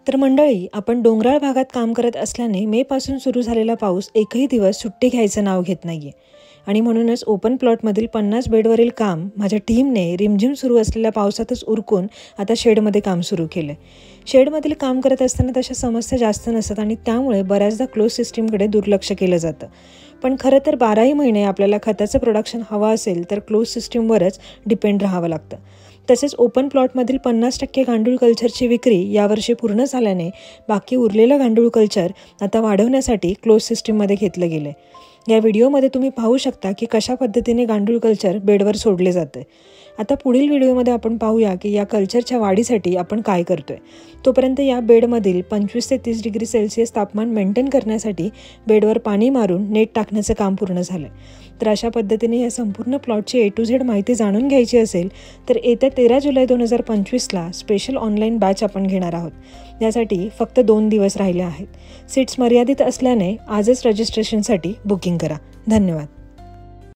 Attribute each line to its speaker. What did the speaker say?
Speaker 1: तर मंडळी, आपण डोंगराळ भागात काम करत असल्याने मेपासून सुरू झालेला पाऊस एकही दिवस सुट्टी घ्यायचं नाव घेत नाहीये आणि म्हणूनच ओपन प्लॉटमधील 50 बेडवरील काम माझ्या टीमने रिमझिम सुरू असलेल्या पावसातच उरकून आता शेडमध्ये काम सुरू केलं. शेडमधील काम करत असताना तशा समस्या जास्त नसतात आणि त्यामुळे बऱ्याचदा क्लोज सिस्टीमकडे दुर्लक्ष केलं जातं. पण खरं तर 12ही महिने आपल्याला खताचं प्रोडक्शन हवं असेल तर क्लोज सिस्टीमवरच डिपेंड राहावं लागतं. तसेच ओपन प्लॉटमधील 50% गांडूळ कल्चरची विक्री यावर्षी पूर्ण झाल्याने बाकी उरलेलं गांडूळ कल्चर आता वाढवण्यासाठी क्लोज सिस्टीममध्ये घेतलं गेलं. या व्हिडिओमध्ये तुम्ही पाहू शकता की कशा पद्धतीने गांडूळ कल्चर बेडवर सोडले जाते. आता पुढील व्हिडिओमध्ये आपण पाहूया की या कल्चरच्या वाढीसाठी आपण काय करतोय. तोपर्यंत या बेडमधील 25 ते 30 डिग्री सेल्सिअस तापमान मेंटेन करण्यासाठी बेडवर पाणी मारून नेट टाकण्याचं काम पूर्ण झालं. तर अशा पद्धतीने या संपूर्ण प्लॉटची A to Z माहिती जाणून घ्यायची असेल तर येत्या 13 जुलै 2025ला स्पेशल ऑनलाईन बॅच आपण घेणार आहोत. यासाठी फक्त 2 दिवस राहिले आहेत. सीट्स मर्यादित असल्याने आजच रजिस्ट्रेशनसाठी बुकिंग करा. धन्यवाद.